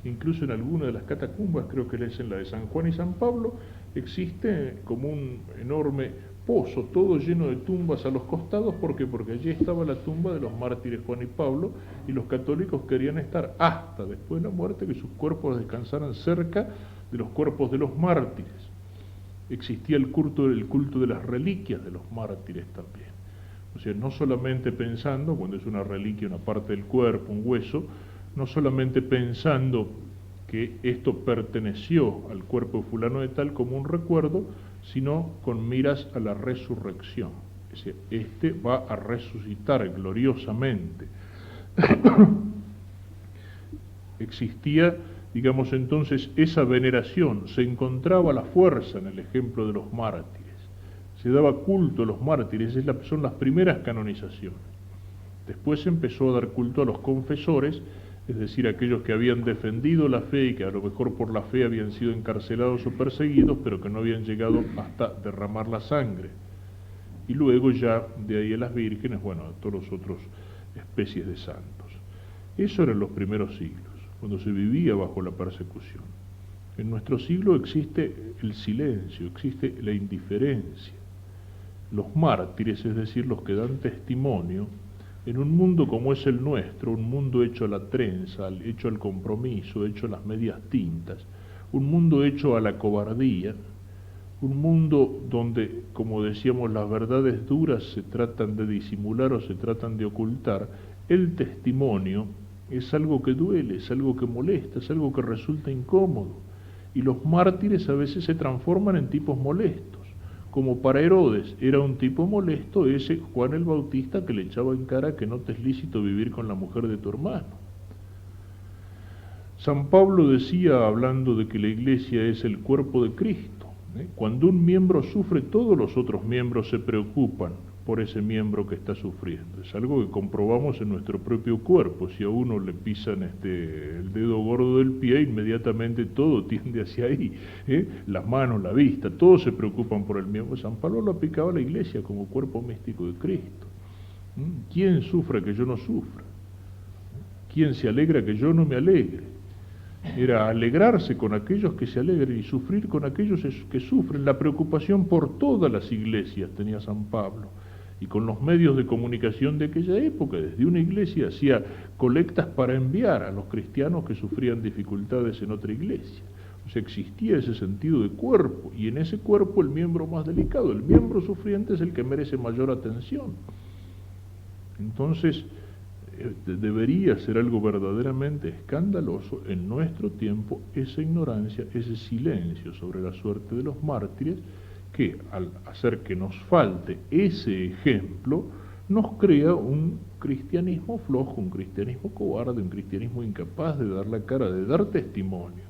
Incluso en alguna de las catacumbas, creo que es en la de San Juan y San Pablo, existe como un enorme pozo, todo lleno de tumbas a los costados. ¿Por qué? Porque allí estaba la tumba de los mártires Juan y Pablo, y los católicos querían estar hasta después de la muerte, que sus cuerpos descansaran cerca de los cuerpos de los mártires. Existía el culto de las reliquias de los mártires también. O sea, no solamente pensando, cuando es una reliquia, una parte del cuerpo, un hueso, no solamente pensando que esto perteneció al cuerpo de fulano de tal como un recuerdo, sino con miras a la resurrección. Es decir, este va a resucitar gloriosamente. Existía, digamos entonces, esa veneración, se encontraba la fuerza en el ejemplo de los mártires, se daba culto a los mártires, son las primeras canonizaciones. Después se empezó a dar culto a los confesores, es decir, aquellos que habían defendido la fe y que a lo mejor por la fe habían sido encarcelados o perseguidos, pero que no habían llegado hasta derramar la sangre. Y luego ya de ahí a las vírgenes, bueno, a todos los otros especies de santos. Eso eran los primeros siglos, cuando se vivía bajo la persecución. En nuestro siglo existe el silencio, existe la indiferencia. Los mártires, es decir, los que dan testimonio, en un mundo como es el nuestro, un mundo hecho a la trenza, hecho al compromiso, hecho a las medias tintas, un mundo hecho a la cobardía, un mundo donde, como decíamos, las verdades duras se tratan de disimular o se tratan de ocultar, el testimonio es algo que duele, es algo que molesta, es algo que resulta incómodo. Y los mártires a veces se transforman en tipos molestos. Como para Herodes era un tipo molesto ese Juan el Bautista que le echaba en cara que no te es lícito vivir con la mujer de tu hermano. San Pablo decía, hablando de que la iglesia es el cuerpo de Cristo, cuando un miembro sufre, todos los otros miembros se preocupan por ese miembro que está sufriendo. Es algo que comprobamos en nuestro propio cuerpo. Si a uno le pisan el dedo gordo del pie, inmediatamente todo tiende hacia ahí, las manos, la vista, todos se preocupan por el miembro. San Pablo lo aplicaba a la iglesia como cuerpo místico de Cristo. ¿Quién sufra que yo no sufra? ¿Quién se alegra que yo no me alegre? Era alegrarse con aquellos que se alegran y sufrir con aquellos que sufren. La preocupación por todas las iglesias tenía San Pablo, y con los medios de comunicación de aquella época, desde una iglesia hacía colectas para enviar a los cristianos que sufrían dificultades en otra iglesia. O sea, existía ese sentido de cuerpo, y en ese cuerpo el miembro más delicado, el miembro sufriente, es el que merece mayor atención. Entonces, debería ser algo verdaderamente escandaloso en nuestro tiempo esa ignorancia, ese silencio sobre la suerte de los mártires, que al hacer que nos falte ese ejemplo, nos crea un cristianismo flojo, un cristianismo cobarde, un cristianismo incapaz de dar la cara, de dar testimonio,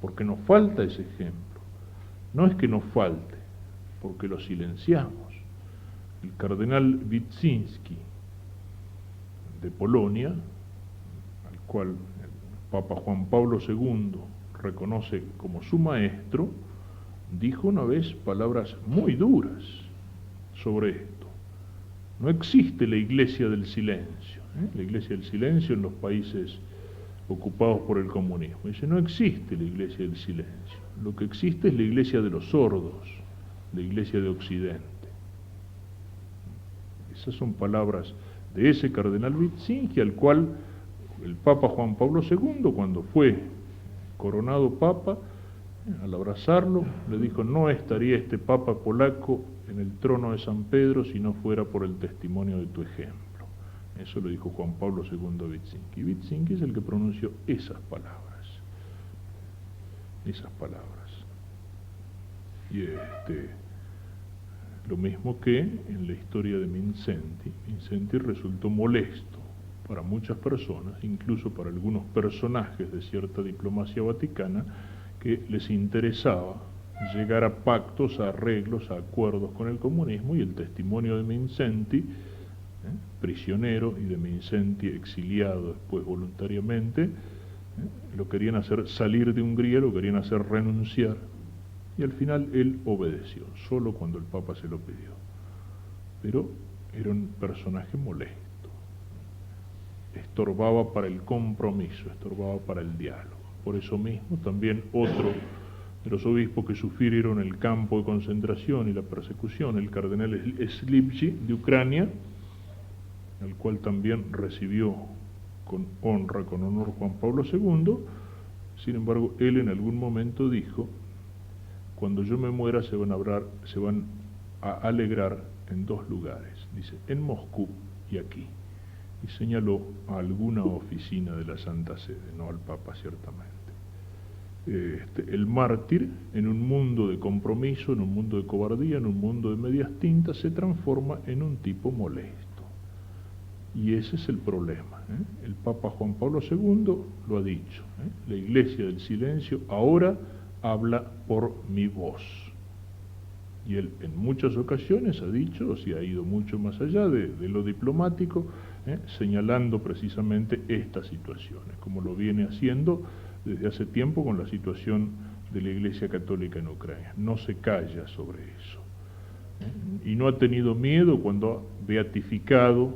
porque nos falta ese ejemplo. No es que nos falte, porque lo silenciamos. El cardenal Witzinski, de Polonia, al cual el Papa Juan Pablo II reconoce como su maestro, dijo una vez palabras muy duras sobre esto. No existe la iglesia del silencio, la iglesia del silencio en los países ocupados por el comunismo. Dice, no existe la iglesia del silencio. Lo que existe es la iglesia de los sordos, la iglesia de Occidente. Esas son palabras de ese cardenal Witzinski, al cual el Papa Juan Pablo II, cuando fue coronado Papa, al abrazarlo, le dijo, no estaría este Papa polaco en el trono de San Pedro si no fuera por el testimonio de tu ejemplo. Eso lo dijo Juan Pablo II a Witzinski. Witzinski es el que pronunció esas palabras. Esas palabras. Y lo mismo que en la historia de Vincenti. Vincenti resultó molesto para muchas personas, incluso para algunos personajes de cierta diplomacia vaticana, que les interesaba llegar a pactos, a arreglos, a acuerdos con el comunismo, y el testimonio de Mindszenty, prisionero, y de Mindszenty exiliado después voluntariamente, lo querían hacer salir de Hungría, lo querían hacer renunciar, y al final él obedeció, solo cuando el Papa se lo pidió. Pero era un personaje molesto, estorbaba para el compromiso, estorbaba para el diálogo. Por eso mismo también otro de los obispos que sufrieron el campo de concentración y la persecución, el cardenal Slipsky de Ucrania, al cual también recibió con honra, con honor Juan Pablo II. Sin embargo, él en algún momento dijo: cuando yo me muera se van a alegrar en dos lugares, dice, en Moscú y aquí, y señaló a alguna oficina de la Santa Sede, no al Papa ciertamente. El mártir, en un mundo de compromiso, en un mundo de cobardía, en un mundo de medias tintas, se transforma en un tipo molesto. Y ese es el problema. El Papa Juan Pablo II lo ha dicho. La Iglesia del Silencio ahora habla por mi voz. Y él en muchas ocasiones ha dicho, o sea, ha ido mucho más allá de lo diplomático, señalando precisamente estas situaciones, como lo viene haciendo desde hace tiempo con la situación de la Iglesia Católica en Ucrania. No se calla sobre eso. Y no ha tenido miedo cuando ha beatificado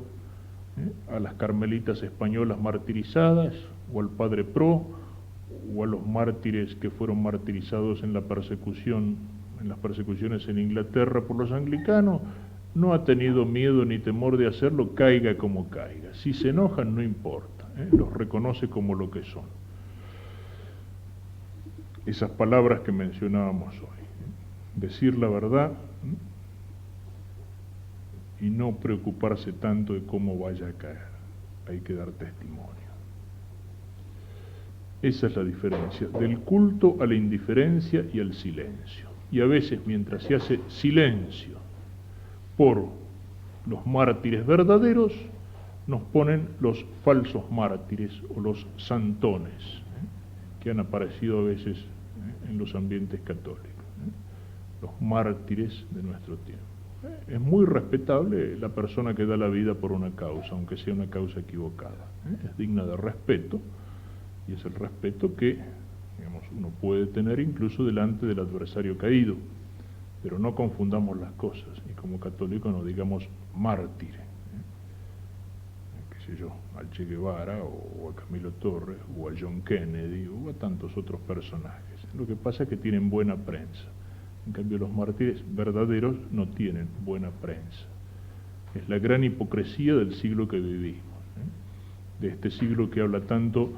a las carmelitas españolas martirizadas, o al Padre Pro, o a los mártires que fueron martirizados en la persecución, en las persecuciones en Inglaterra por los anglicanos. No ha tenido miedo ni temor de hacerlo, caiga como caiga. Si se enojan, no importa, los reconoce como lo que son. Esas palabras que mencionábamos hoy, decir la verdad y no preocuparse tanto de cómo vaya a caer, hay que dar testimonio. Esa es la diferencia, del culto a la indiferencia y al silencio. Y a veces, mientras se hace silencio por los mártires verdaderos, nos ponen los falsos mártires o los santones, que han aparecido a veces en los ambientes católicos, los mártires de nuestro tiempo. Es muy respetable la persona que da la vida por una causa, aunque sea una causa equivocada. Es digna de respeto, y es el respeto que, digamos, uno puede tener incluso delante del adversario caído. Pero no confundamos las cosas, y como católicos no digamos mártir, qué sé yo, al Che Guevara, o a Camilo Torres, o a John Kennedy, o a tantos otros personajes. Lo que pasa es que tienen buena prensa. En cambio, los mártires verdaderos no tienen buena prensa. Es la gran hipocresía del siglo que vivimos, de este siglo que habla tanto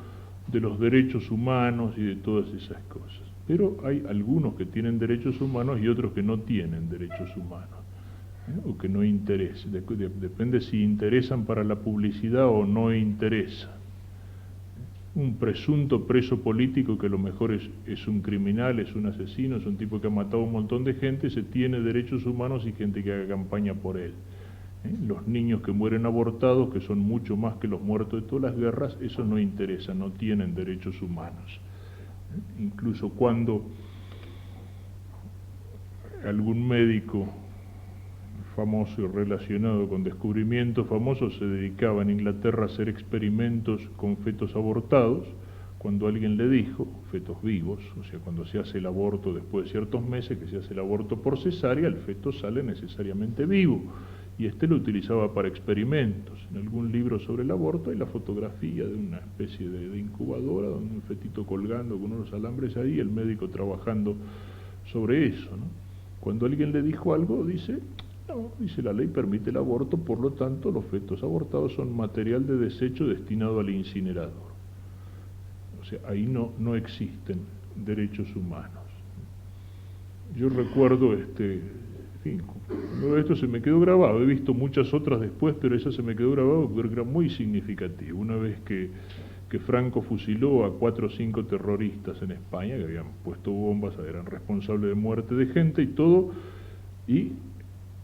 de los derechos humanos y de todas esas cosas. Pero hay algunos que tienen derechos humanos y otros que no tienen derechos humanos, o que no interesan. Depende si interesan para la publicidad o no interesan. Un presunto preso político que a lo mejor es un criminal, es un asesino, es un tipo que ha matado a un montón de gente, se tiene derechos humanos y gente que haga campaña por él. Los niños que mueren abortados, que son mucho más que los muertos de todas las guerras, eso no interesa, no tienen derechos humanos. Incluso cuando algún médico famoso y relacionado con descubrimientos famosos se dedicaba en Inglaterra a hacer experimentos con fetos abortados, cuando alguien le dijo, fetos vivos, o sea, cuando se hace el aborto después de ciertos meses, que se hace el aborto por cesárea, el feto sale necesariamente vivo, y lo utilizaba para experimentos. En algún libro sobre el aborto hay la fotografía de una especie de incubadora, donde un fetito colgando con unos alambres ahí, el médico trabajando sobre eso, ¿no? Cuando alguien le dijo algo, dice, no, dice, la ley permite el aborto, por lo tanto los fetos abortados son material de desecho destinado al incinerador. O sea, ahí no existen derechos humanos. Yo recuerdo, en fin, esto se me quedó grabado, he visto muchas otras después, pero esa se me quedó grabado porque era muy significativa. Una vez que Franco fusiló a 4 o 5 terroristas en España, que habían puesto bombas, eran responsables de muerte de gente y todo, y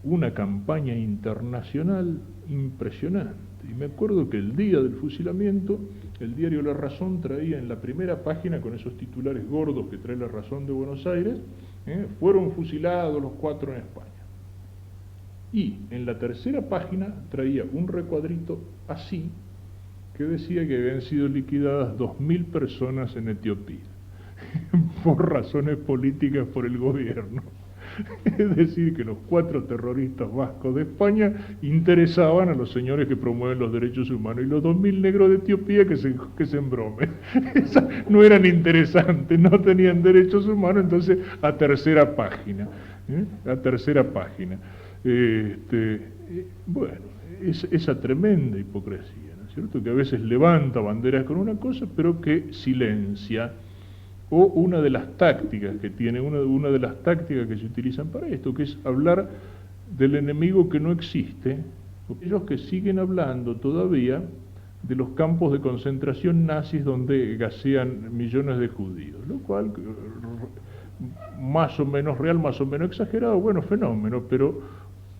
una campaña internacional impresionante. Y me acuerdo que el día del fusilamiento, el diario La Razón traía en la primera página, con esos titulares gordos que trae La Razón de Buenos Aires, fueron fusilados los 4 en España. Y en la tercera página traía un recuadrito así, que decía que habían sido liquidadas 2.000 personas en Etiopía, por razones políticas por el gobierno. Es decir, que los 4 terroristas vascos de España interesaban a los señores que promueven los derechos humanos, y los 2.000 negros de Etiopía que se embromen. No eran interesantes, no tenían derechos humanos, entonces a tercera página. A tercera página. Bueno, esa tremenda hipocresía, ¿no es cierto?, que a veces levanta banderas con una cosa, pero que silencia. O una de las tácticas que tiene, una de las tácticas que se utilizan para esto, que es hablar del enemigo que no existe, aquellos que siguen hablando todavía de los campos de concentración nazis donde gasean millones de judíos, lo cual, más o menos real, más o menos exagerado, bueno, fenómeno, pero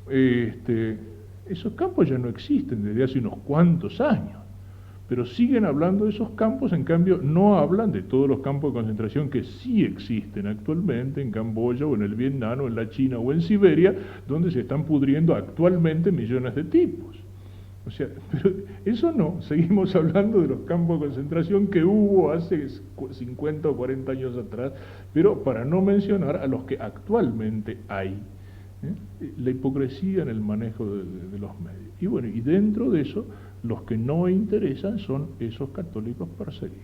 esos campos ya no existen desde hace unos cuantos años. Pero siguen hablando de esos campos, en cambio no hablan de todos los campos de concentración que sí existen actualmente en Camboya o en el Vietnam o en la China o en Siberia, donde se están pudriendo actualmente millones de tipos. O sea, pero eso no, seguimos hablando de los campos de concentración que hubo hace 50 o 40 años atrás, pero para no mencionar a los que actualmente hay. La hipocresía en el manejo de los medios. Y bueno, y dentro de eso, los que no interesan son esos católicos perseguidos.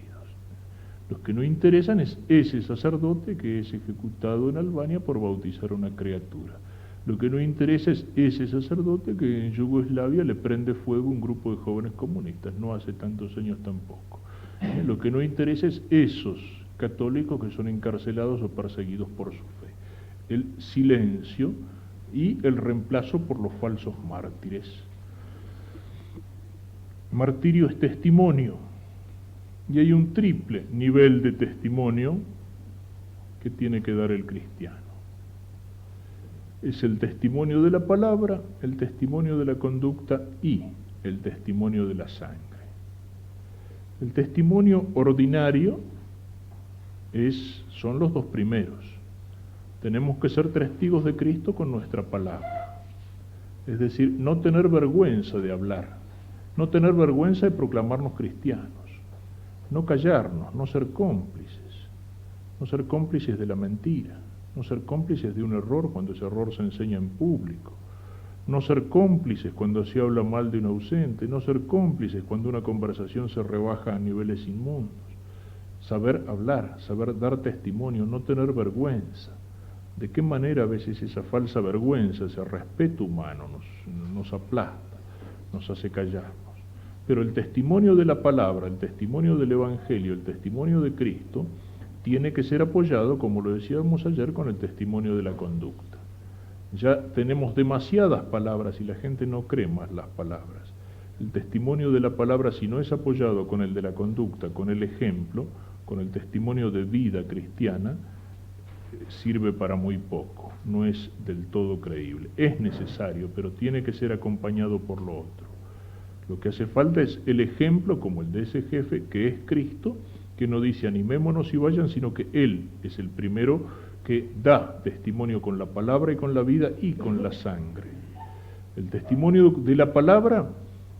Los que no interesan es ese sacerdote que es ejecutado en Albania por bautizar a una criatura. Lo que no interesa es ese sacerdote que en Yugoslavia le prende fuego un grupo de jóvenes comunistas, no hace tantos años tampoco. Lo que no interesa es esos católicos que son encarcelados o perseguidos por su fe. El silencio y el reemplazo por los falsos mártires. Martirio es testimonio, y hay un triple nivel de testimonio que tiene que dar el cristiano. Es el testimonio de la palabra, el testimonio de la conducta y el testimonio de la sangre. El testimonio ordinario son los 2 primeros. Tenemos que ser testigos de Cristo con nuestra palabra. Es decir, no tener vergüenza de hablar, no tener vergüenza de proclamarnos cristianos, no callarnos, no ser cómplices de la mentira, no ser cómplices de un error cuando ese error se enseña en público, no ser cómplices cuando se habla mal de un ausente, no ser cómplices cuando una conversación se rebaja a niveles inmundos. Saber hablar, saber dar testimonio, no tener vergüenza. ¿De qué manera a veces esa falsa vergüenza, ese respeto humano nos aplasta, nos hace callarnos? Pero el testimonio de la palabra, el testimonio del Evangelio, el testimonio de Cristo, tiene que ser apoyado, como lo decíamos ayer, con el testimonio de la conducta. Ya tenemos demasiadas palabras y la gente no cree más las palabras. El testimonio de la palabra, si no es apoyado con el de la conducta, con el ejemplo, con el testimonio de vida cristiana, sirve para muy poco, no es del todo creíble. Es necesario, pero tiene que ser acompañado por lo otro. Lo que hace falta es el ejemplo como el de ese jefe que es Cristo, que no dice animémonos y vayan, sino que Él es el primero que da testimonio con la palabra y con la vida y con la sangre. El testimonio de la palabra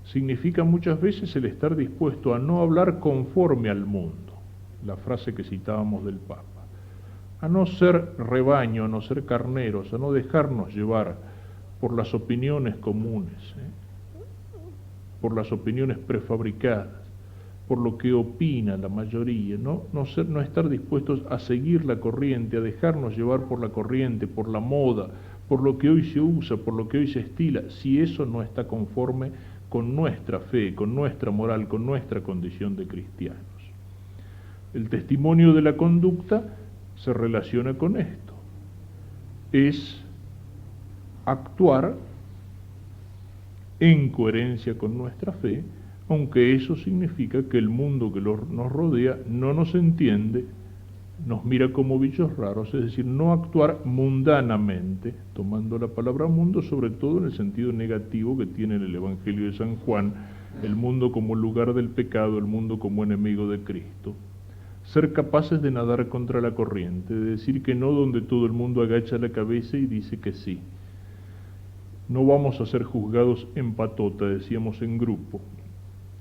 significa muchas veces el estar dispuesto a no hablar conforme al mundo, la frase que citábamos del Papa, a no ser rebaño, a no ser carneros, a no dejarnos llevar por las opiniones comunes, por las opiniones prefabricadas, por lo que opina la mayoría, no estar dispuestos a seguir la corriente, a dejarnos llevar por la corriente, por la moda, por lo que hoy se usa, por lo que hoy se estila, si eso no está conforme con nuestra fe, con nuestra moral, con nuestra condición de cristianos. El testimonio de la conducta se relaciona con esto, es actuar en coherencia con nuestra fe, aunque eso significa que el mundo que nos rodea no nos entiende, nos mira como bichos raros, es decir, no actuar mundanamente, tomando la palabra mundo sobre todo en el sentido negativo que tiene en el Evangelio de San Juan, el mundo como lugar del pecado, el mundo como enemigo de Cristo. Ser capaces de nadar contra la corriente, de decir que no donde todo el mundo agacha la cabeza y dice que sí. No vamos a ser juzgados en patota, decíamos en grupo.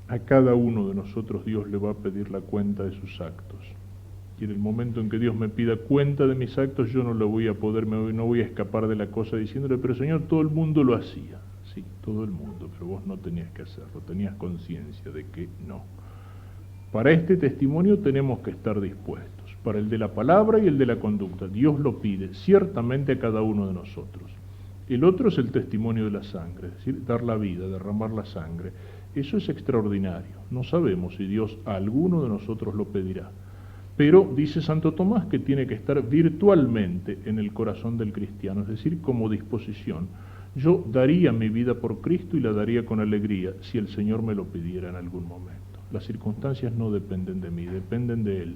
A cada uno de nosotros Dios le va a pedir la cuenta de sus actos. Y en el momento en que Dios me pida cuenta de mis actos, yo no lo voy a poder, no voy a escapar de la cosa diciéndole, pero Señor, todo el mundo lo hacía. Sí, todo el mundo, pero vos no tenías que hacerlo, tenías conciencia de que no. Para este testimonio tenemos que estar dispuestos, para el de la palabra y el de la conducta. Dios lo pide ciertamente a cada uno de nosotros. El otro es el testimonio de la sangre, es decir, dar la vida, derramar la sangre. Eso es extraordinario. No sabemos si Dios a alguno de nosotros lo pedirá. Pero dice Santo Tomás que tiene que estar virtualmente en el corazón del cristiano, es decir, como disposición. Yo daría mi vida por Cristo y la daría con alegría si el Señor me lo pidiera en algún momento. Las circunstancias no dependen de mí, dependen de Él,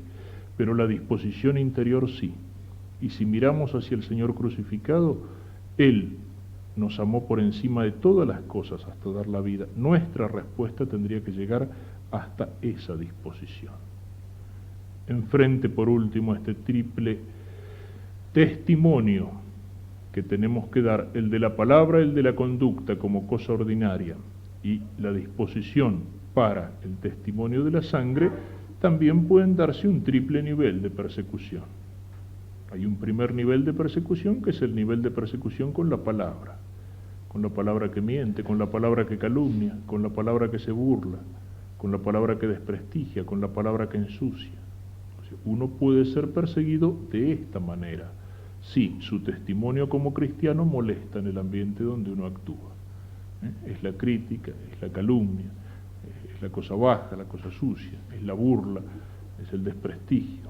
pero la disposición interior sí. Y si miramos hacia el Señor crucificado, Él nos amó por encima de todas las cosas hasta dar la vida. Nuestra respuesta tendría que llegar hasta esa disposición. Enfrente, por último, a este triple testimonio que tenemos que dar, el de la palabra, el de la conducta como cosa ordinaria y la disposición para el testimonio de la sangre, también pueden darse un triple nivel de persecución. Hay un primer nivel de persecución que es el nivel de persecución con la palabra que miente, con la palabra que calumnia, con la palabra que se burla, con la palabra que desprestigia, con la palabra que ensucia. O sea, uno puede ser perseguido de esta manera, si su testimonio como cristiano molesta en el ambiente donde uno actúa. Es la crítica, es la calumnia, es la cosa baja, la cosa sucia, es la burla, es el desprestigio.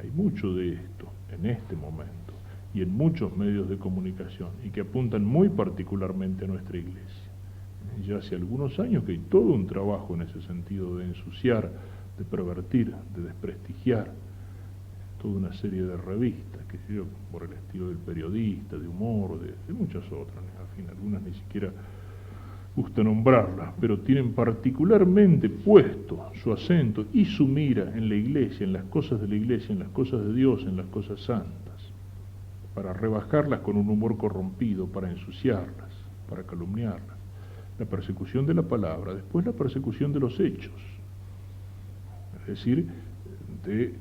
Hay mucho de esto en este momento y en muchos medios de comunicación y que apuntan muy particularmente a nuestra iglesia. Ya hace algunos años que hay todo un trabajo en ese sentido de ensuciar, de pervertir, de desprestigiar, toda una serie de revistas, que sé yo, por el estilo del periodista, de humor, de muchas otras, al fin, algunas ni siquiera gusta nombrarlas, pero tienen particularmente puesto su acento y su mira en la iglesia, en las cosas de la iglesia, en las cosas de Dios, en las cosas santas, para rebajarlas con un humor corrompido, para ensuciarlas, para calumniarlas. La persecución de la palabra, después la persecución de los hechos, es decir, de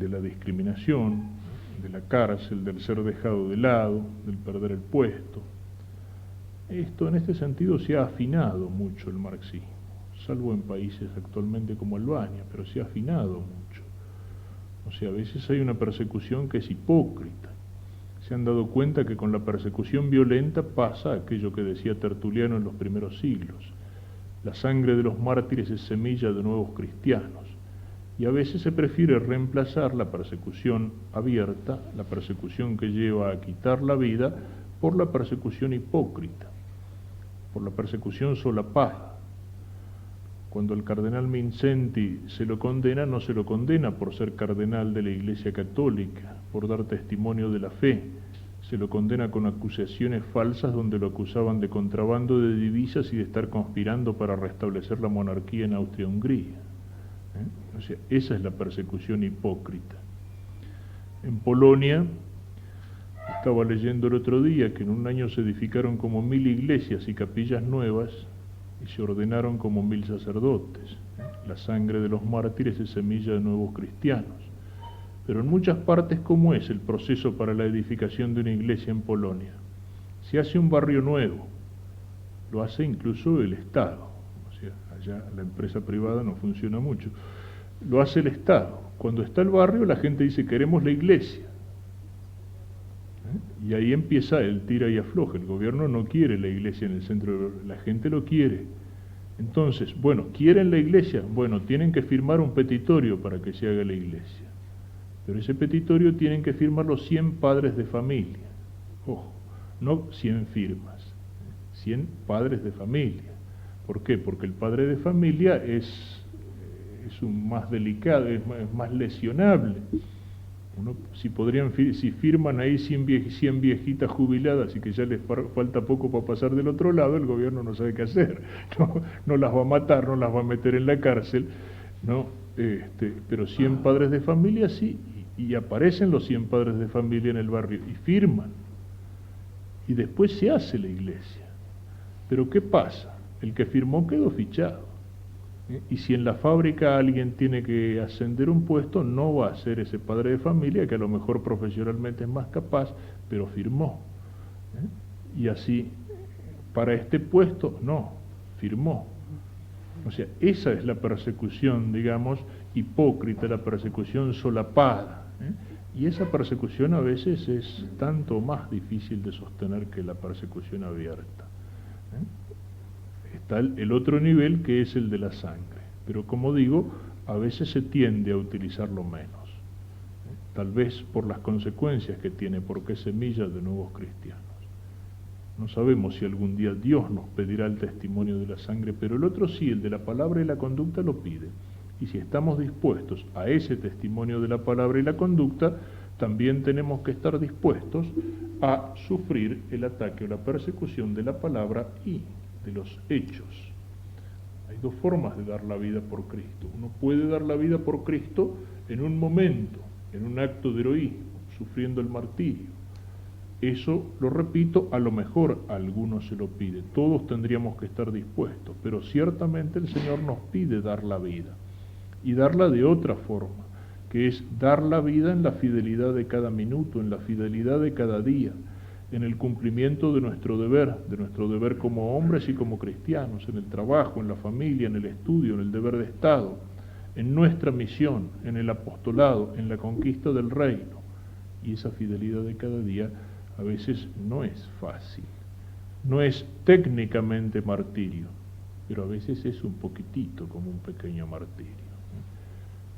la discriminación, de la cárcel, del ser dejado de lado, del perder el puesto. Esto, en este sentido, se ha afinado mucho el marxismo, salvo en países actualmente como Albania, pero se ha afinado mucho. O sea, a veces hay una persecución que es hipócrita. Se han dado cuenta que con la persecución violenta pasa aquello que decía Tertuliano en los primeros siglos. La sangre de los mártires es semilla de nuevos cristianos. Y a veces se prefiere reemplazar la persecución abierta, la persecución que lleva a quitar la vida, por la persecución hipócrita, por la persecución solapada. Cuando el cardenal Mindszenty se lo condena, no se lo condena por ser cardenal de la Iglesia Católica, por dar testimonio de la fe, se lo condena con acusaciones falsas donde lo acusaban de contrabando de divisas y de estar conspirando para restablecer la monarquía en Austria-Hungría. O sea, esa es la persecución hipócrita. En Polonia, estaba leyendo el otro día que en un año se edificaron como 1000 iglesias y capillas nuevas y se ordenaron como 1000 sacerdotes. La sangre de los mártires es semilla de nuevos cristianos. Pero en muchas partes, ¿cómo es el proceso para la edificación de una iglesia en Polonia? Se hace un barrio nuevo, lo hace incluso el Estado. O sea, allá la empresa privada no funciona mucho. Lo hace el Estado. Cuando está el barrio, la gente dice, queremos la iglesia. Y ahí empieza el tira y afloja. El gobierno no quiere la iglesia en el centro, la gente lo quiere. Entonces, bueno, ¿quieren la iglesia? Bueno, tienen que firmar un petitorio para que se haga la iglesia. Pero ese petitorio tienen que firmarlo 100 padres de familia. Ojo, no 100 firmas, 100 padres de familia. ¿Por qué? Porque el padre de familia es un más delicado, es más lesionable. Si firman ahí 100 viejitas jubiladas y que ya les falta poco para pasar del otro lado, el gobierno no sabe qué hacer, no las va a matar, no las va a meter en la cárcel, ¿no? Pero 100 padres de familia sí, y aparecen los 100 padres de familia en el barrio y firman, y después se hace la iglesia. Pero ¿qué pasa? El que firmó quedó fichado. Y si en la fábrica alguien tiene que ascender un puesto, no va a ser ese padre de familia, que a lo mejor profesionalmente es más capaz, pero firmó. Y así, para este puesto, no, firmó. O sea, esa es la persecución, digamos, hipócrita, la persecución solapada. Y esa persecución a veces es tanto más difícil de sostener que la persecución abierta. Está el otro nivel, que es el de la sangre, pero como digo, a veces se tiende a utilizarlo menos, tal vez por las consecuencias que tiene, porque es semilla de nuevos cristianos. No sabemos si algún día Dios nos pedirá el testimonio de la sangre, pero el otro sí, el de la palabra y la conducta, lo pide. Y si estamos dispuestos a ese testimonio de la palabra y la conducta, también tenemos que estar dispuestos a sufrir el ataque o la persecución de la palabra y de los hechos. Hay dos formas de dar la vida por Cristo. Uno puede dar la vida por Cristo en un momento, en un acto de heroísmo, sufriendo el martirio. Eso, lo repito, a lo mejor a algunos se lo pide. Todos tendríamos que estar dispuestos, pero ciertamente el Señor nos pide dar la vida, y darla de otra forma, que es dar la vida en la fidelidad de cada minuto, en la fidelidad de cada día, en el cumplimiento de nuestro deber como hombres y como cristianos, en el trabajo, en la familia, en el estudio, en el deber de Estado, en nuestra misión, en el apostolado, en la conquista del reino. Y esa fidelidad de cada día a veces no es fácil, no es técnicamente martirio, pero a veces es un poquitito como un pequeño martirio.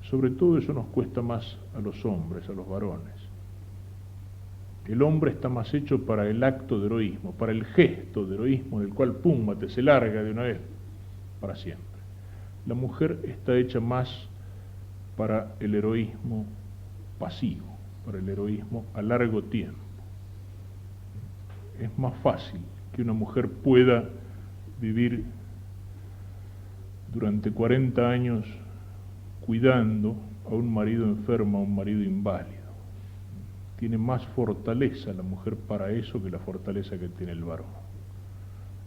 Sobre todo eso nos cuesta más a los hombres, a los varones. El hombre está más hecho para el acto de heroísmo, para el gesto de heroísmo, en el cual, pum, mate, se larga de una vez, para siempre. La mujer está hecha más para el heroísmo pasivo, para el heroísmo a largo tiempo. Es más fácil que una mujer pueda vivir durante 40 años cuidando a un marido enfermo, a un marido inválido. Tiene más fortaleza la mujer para eso que la fortaleza que tiene el varón.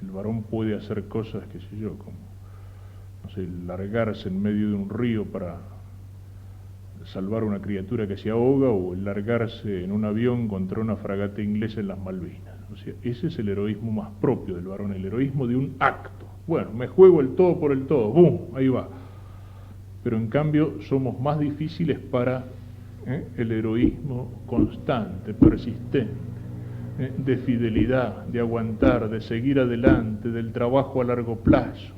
El varón puede hacer cosas, qué sé yo, como, no sé, largarse en medio de un río para salvar a una criatura que se ahoga, o largarse en un avión contra una fragata inglesa en las Malvinas. O sea, ese es el heroísmo más propio del varón, el heroísmo de un acto. Bueno, me juego el todo por el todo, ¡bum!, ahí va. Pero en cambio somos más difíciles para el heroísmo constante, persistente, de fidelidad, de aguantar, de seguir adelante, del trabajo a largo plazo.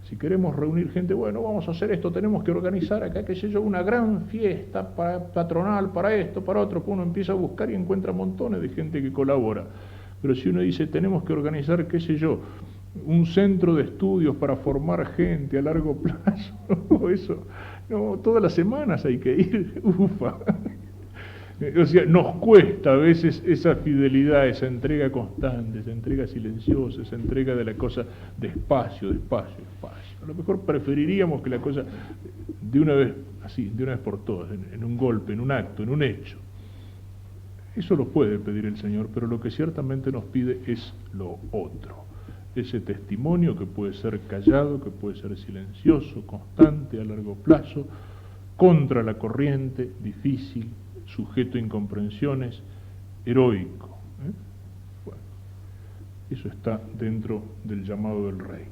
Si queremos reunir gente, bueno, vamos a hacer esto, tenemos que organizar acá, qué sé yo, una gran fiesta patronal para esto, para otro, pues uno empieza a buscar y encuentra montones de gente que colabora. Pero si uno dice, tenemos que organizar, qué sé yo, un centro de estudios para formar gente a largo plazo, eso, no, todas las semanas hay que ir, ufa. O sea, nos cuesta a veces esa fidelidad, esa entrega constante, esa entrega silenciosa, esa entrega de la cosa despacio, despacio, despacio. A lo mejor preferiríamos que la cosa de una vez, así, de una vez por todas, en un golpe, en un acto, en un hecho. Eso lo puede pedir el Señor, pero lo que ciertamente nos pide es lo otro. Ese testimonio que puede ser callado, que puede ser silencioso, constante, a largo plazo, contra la corriente, difícil, sujeto a incomprensiones, heroico. Bueno, eso está dentro del llamado del Rey.